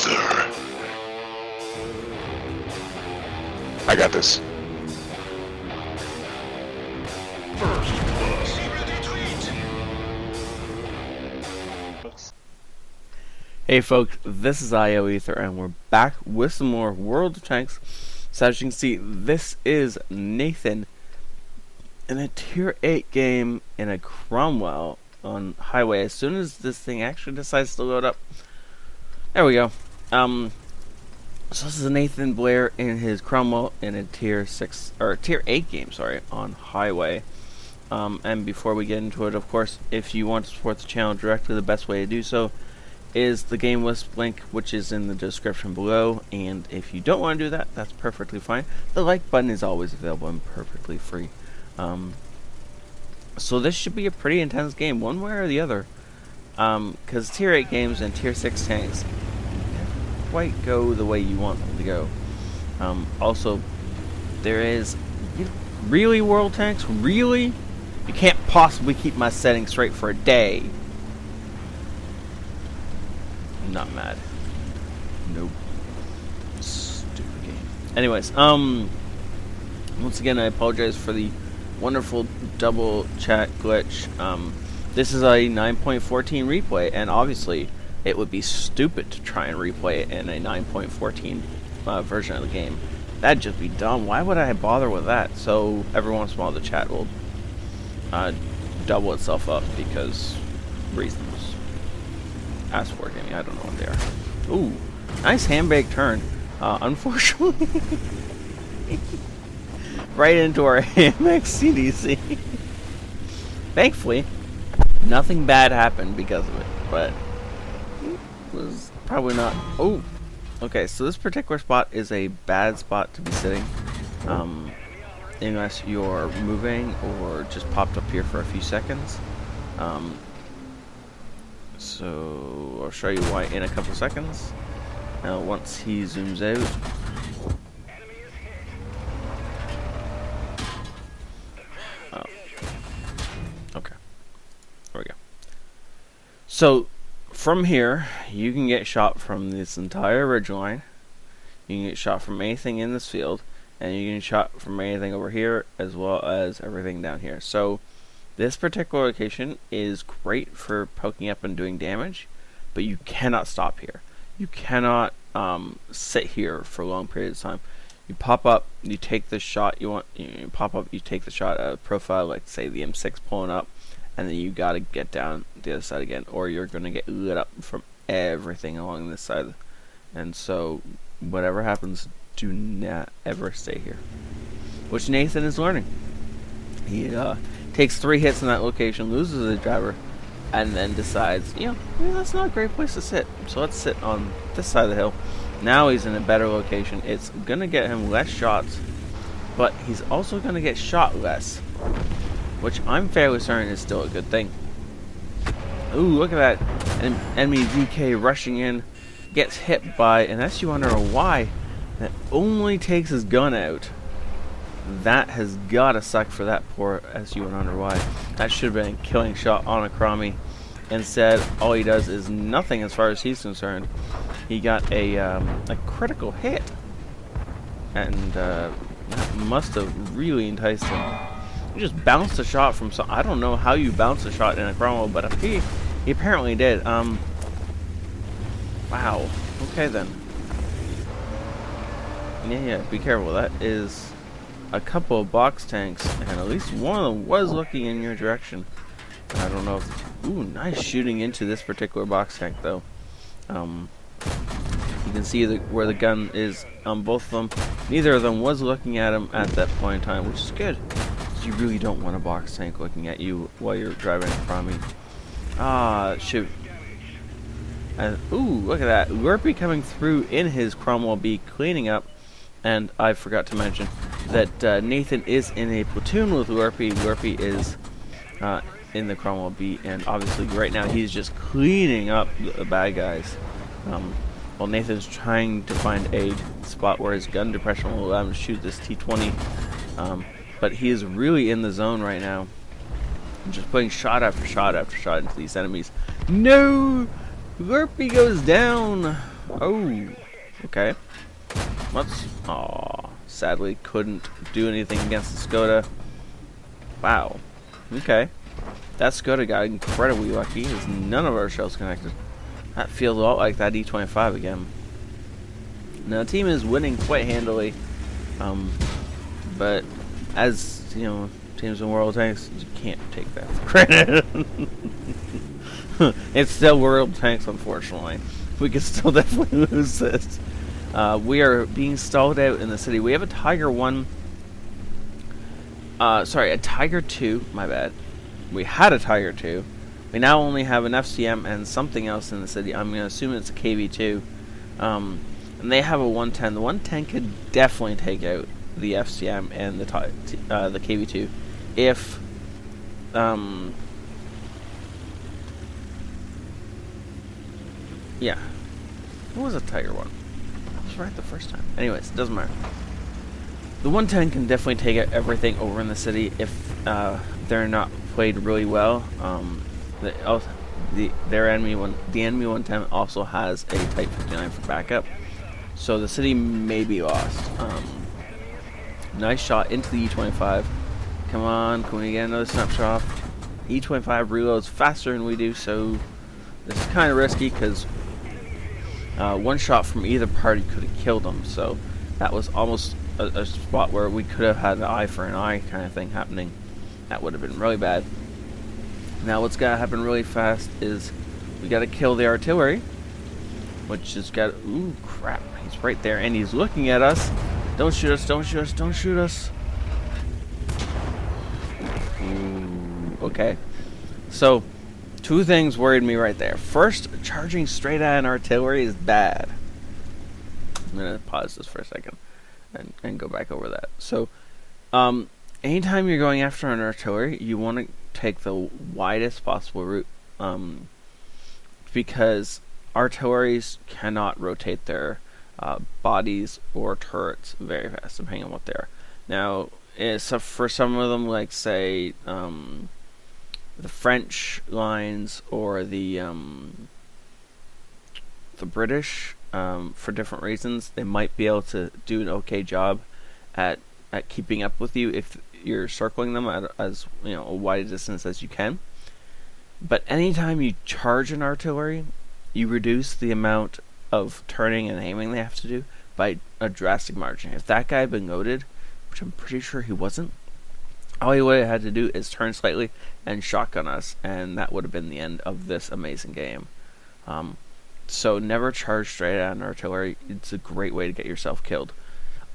ioEther. I got this. Hey folks, this is ioEther and we're back with some more World of Tanks. So as you can see, this is Nathan in a tier 8 game in a Cromwell on highway. As soon as this thing actually decides to load up, there we go. So this is Nathan Blair in his Cromwell in a tier 6 or tier 8 game, sorry, on highway. And before we get into it, of course, if you want to support the channel directly, the best way to do so is the game list link, which is in the description below. And if you don't want to do that, that's perfectly fine. The like button is always available and perfectly free. So this should be a pretty intense game, one way or the other. Because tier 8 games and tier 6 tanks never quite go the way you want them to go. Also, there is really world tanks, really? You can't possibly keep my settings straight for a day. Not mad. Nope. Stupid game. Anyways, once again, I apologize for the wonderful double chat glitch. This is a 9.14 replay, and obviously it would be stupid to try and replay it in a 9.14 version of the game. That'd just be dumb. Why would I bother with that? So every once in a while the chat will double itself up because reasons. Ask for gaming, I don't know what they are. Ooh, nice handbrake turn. Unfortunately, right into our AMX CDC. Thankfully, nothing bad happened because of it, but it was probably not. Oh, okay, so this particular spot is a bad spot to be sitting, unless you're moving or just popped up here for a few seconds. So I'll show you why in a couple seconds. Now once he zooms out, okay, there we go. So from here you can get shot from this entire ridge line, you can get shot from anything in this field, and you can get shot from anything over here as well as everything down here. So this particular location is great for poking up and doing damage, but you cannot stop here. You cannot sit here for long periods of time. You pop up, you take the shot you want. You pop up, you take the shot at a profile, like say the M6 pulling up, and then you gotta get down the other side again, or you're gonna get lit up from everything along this side. And so, whatever happens, do not ever stay here. Which Nathan is learning. He takes 3 hits in that location, loses the driver, and then decides, maybe that's not a great place to sit. So let's sit on this side of the hill. Now he's in a better location. It's going to get him less shots, but he's also going to get shot less, which I'm fairly certain is still a good thing. Ooh, look at that. An enemy VK rushing in, gets hit by an ioEther that only takes his gun out. That has gotta suck for that poor ioEther. That should have been a killing shot on a Crommy. Instead, all he does is nothing as far as he's concerned. He got a critical hit, and that must have really enticed him. He just bounced a shot from some. I don't know how you bounce a shot in a Cromwell, but he apparently did. Wow. Okay then. Yeah. Be careful. That is a couple of box tanks, and at least one of them was looking in your direction. I don't know if... Ooh, nice shooting into this particular box tank, though. You can see where the gun is on both of them. Neither of them was looking at him at that point in time, which is good, because you really don't want a box tank looking at you while you're driving from me. Ah, shoot. And, ooh, look at that. Lurpy coming through in his Cromwell B, cleaning up. And I forgot to mention that Nathan is in a platoon with Lurpy. Lurpy is in the Cromwell B, and obviously right now he's just cleaning up the bad guys. While Nathan's trying to find a spot where his gun depression will allow him to shoot this T20. But he is really in the zone right now. Just putting shot after shot after shot into these enemies. No! Lurpy goes down! Oh, okay. Let's. Aw, sadly couldn't do anything against the Skoda. Wow. Okay. That Skoda got incredibly lucky, as none of our shells connected. That feels a lot like that E25 again. Now, the team is winning quite handily, but as, you know, teams in World Tanks, you can't take that for granted. It's still World Tanks, unfortunately. We could still definitely lose this. We are being stalled out in the city. We have a Tiger 1. Sorry, a Tiger 2. My bad. We had a Tiger 2. We now only have an FCM and something else in the city. I'm going to assume it's a KV2. And they have a 110. The 110 could definitely take out the FCM and the KV2 if yeah. What was a Tiger 1? I was right the first time. Anyways, it doesn't matter. The 110 can definitely take out everything over in the city if they're not played really well. The enemy 110 also has a Type 59 for backup, so the city may be lost. Nice shot into the E25. Come on, can we get another snapshot? E25 reloads faster than we do, so this is kind of risky because one shot from either party could have killed them. So that was almost a spot where we could have had an eye for an eye kind of thing happening. That would have been really bad. Now what's got to happen really fast is we got to kill the artillery, which has got... Ooh, crap. He's right there, and he's looking at us. Don't shoot us, don't shoot us, don't shoot us. Ooh, okay. So, two things worried me right there. First, charging straight at an artillery is bad. I'm going to pause this for a second and go back over that. So, anytime you're going after an artillery, you want to take the widest possible route, because artilleries cannot rotate their bodies or turrets very fast, depending on what they are. Now, for some of them, like say the French lines or the British, for different reasons, they might be able to do an okay job at keeping up with you if you're circling them at as a wide a distance as you can. But anytime you charge an artillery, you reduce the amount of turning and aiming they have to do by a drastic margin. If that guy had been loaded, which I'm pretty sure he wasn't, all he would have had to do is turn slightly and shotgun us, and that would have been the end of this amazing game. So never charge straight at an artillery. It's a great way to get yourself killed.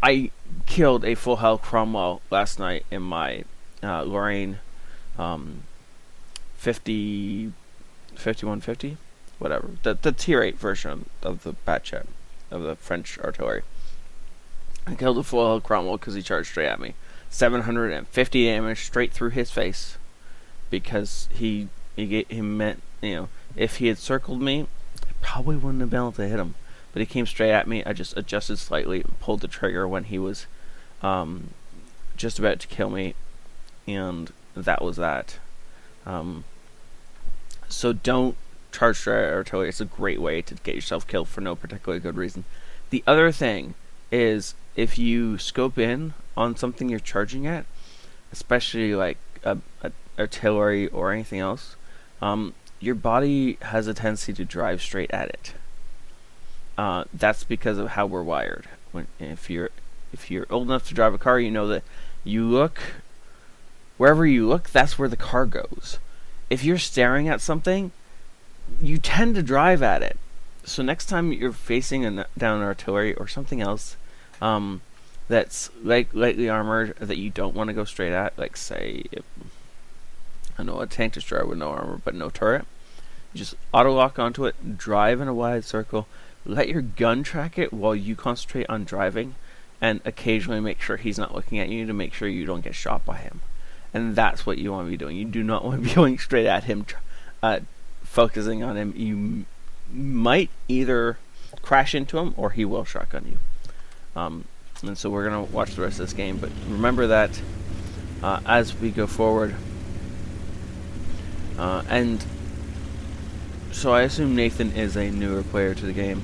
I killed a full health Cromwell last night in my Lorraine 5150, whatever, the tier 8 version of the Batchet of the French artillery. I killed a full health Cromwell because he charged straight at me. 750 damage straight through his face, because he meant, if he had circled me, I probably wouldn't have been able to hit him. But he came straight at me. I just adjusted slightly and pulled the trigger when he was just about to kill me, and that was that. So don't charge straight at artillery. It's a great way to get yourself killed for no particularly good reason. The other thing is, if you scope in on something you're charging at, especially like a artillery or anything else, your body has a tendency to drive straight at it. That's because of how we're wired. If you're old enough to drive a car, you know that you look wherever you look, that's where the car goes. If you're staring at something, you tend to drive at it. So next time you're facing down artillery or something else that's lightly armored that you don't want to go straight at, like say, I know a tank destroyer with no armor but no turret, you just auto lock onto it, drive in a wide circle, let your gun track it while you concentrate on driving, and occasionally make sure he's not looking at you to make sure you don't get shot by him. And that's what you want to be doing. You do not want to be going straight at him, focusing on him. You might either crash into him or he will shotgun you. And so we're going to watch the rest of this game. But remember that as we go forward. And so I assume Nathan is a newer player to the game.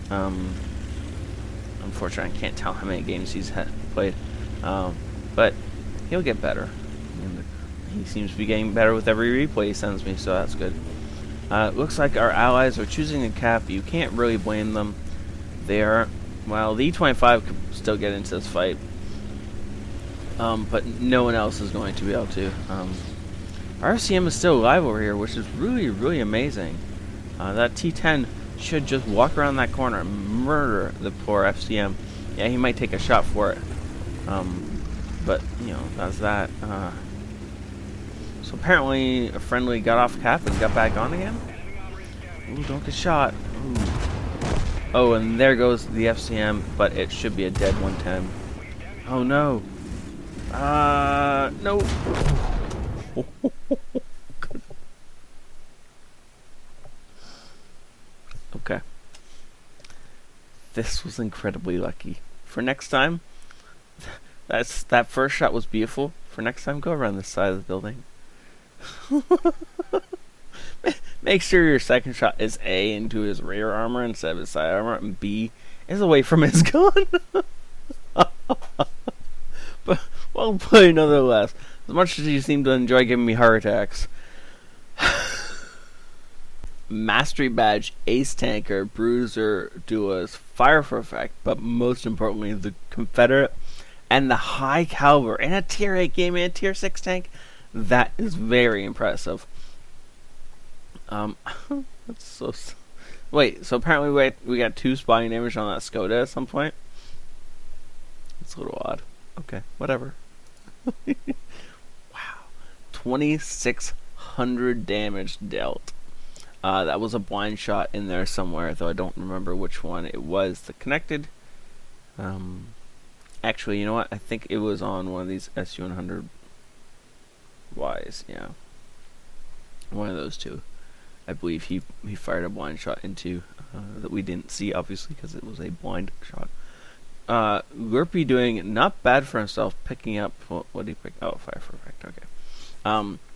Unfortunately, I can't tell how many games he's played, but he'll get better. And he seems to be getting better with every replay he sends me, so that's good. Looks like our allies are choosing a cap. You can't really blame them. They are, well, the E25 could still get into this fight, but no one else is going to be able to. Our FCM is still alive over here, which is really, really amazing. That T10 should just walk around that corner and murder the poor FCM. Yeah, he might take a shot for it, but, you know, that's that. So apparently a friendly got off cap and got back on again. Ooh, don't get shot. Ooh. Oh, and there goes the FCM, but it should be a dead 110. Oh no. No. Okay. This was incredibly lucky. For next time, that first shot was beautiful. For next time, go around this side of the building. Make sure your second shot is A into his rear armor instead of his side armor, and B is away from his gun. But well played nonetheless. As much as you seem to enjoy giving me heart attacks. Mastery Badge, Ace Tanker, Bruiser, Duelist, Fire for Effect, but most importantly, the Confederate and the High Caliber in a Tier 8 game and a Tier 6 tank. That is very impressive. That's so. Wait, so apparently we got 2 spotting damage on that Skoda at some point? It's a little odd. Okay, whatever. Wow. 2,600 damage dealt. That was a blind shot in there somewhere, though I don't remember which one it was that connected. Actually, you know what? I think it was on one of these SU-100Ys, yeah. One of those two. I believe he fired a blind shot into that we didn't see, obviously, because it was a blind shot. Lurpy doing not bad for himself, picking up, what did he pick? Oh, Fire for Effect, okay.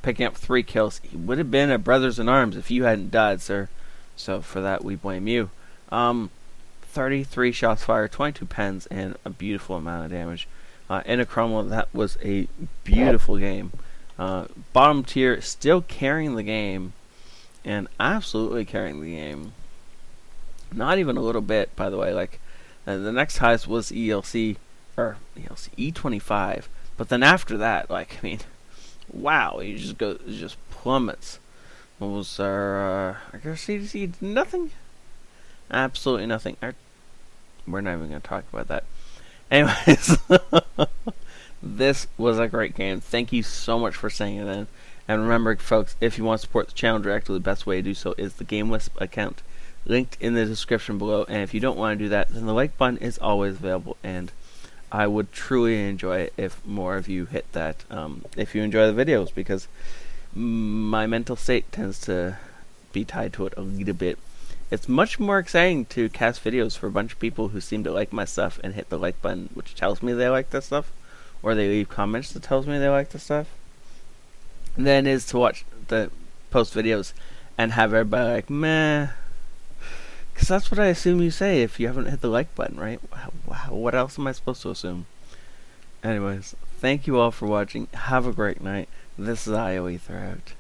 Picking up 3 kills. He would have been a brothers in arms if you hadn't died, sir. So for that, we blame you. 33 shots fired, 22 pens, and a beautiful amount of damage. In a Cromwell, that was a beautiful game. Bottom tier, still carrying the game, and absolutely carrying the game. Not even a little bit, by the way. Like the next highest was E25, but then after that, like, I mean, wow, he just plummets. What was our CDC? Nothing. Absolutely nothing. We're not even going to talk about that. Anyways, this was a great game. Thank you so much for saying it in. And remember, folks, if you want to support the channel directly, the best way to do so is the GameWisp account linked in the description below. And if you don't want to do that, then the like button is always available. And I would truly enjoy it if more of you hit that, if you enjoy the videos, because my mental state tends to be tied to it a little bit. It's much more exciting to cast videos for a bunch of people who seem to like my stuff and hit the like button, which tells me they like this stuff, or they leave comments that tells me they like the stuff, than it is to watch the post videos and have everybody like, meh. Because that's what I assume you say if you haven't hit the like button, right? What else am I supposed to assume? Anyways, thank you all for watching. Have a great night. This is ioEther out.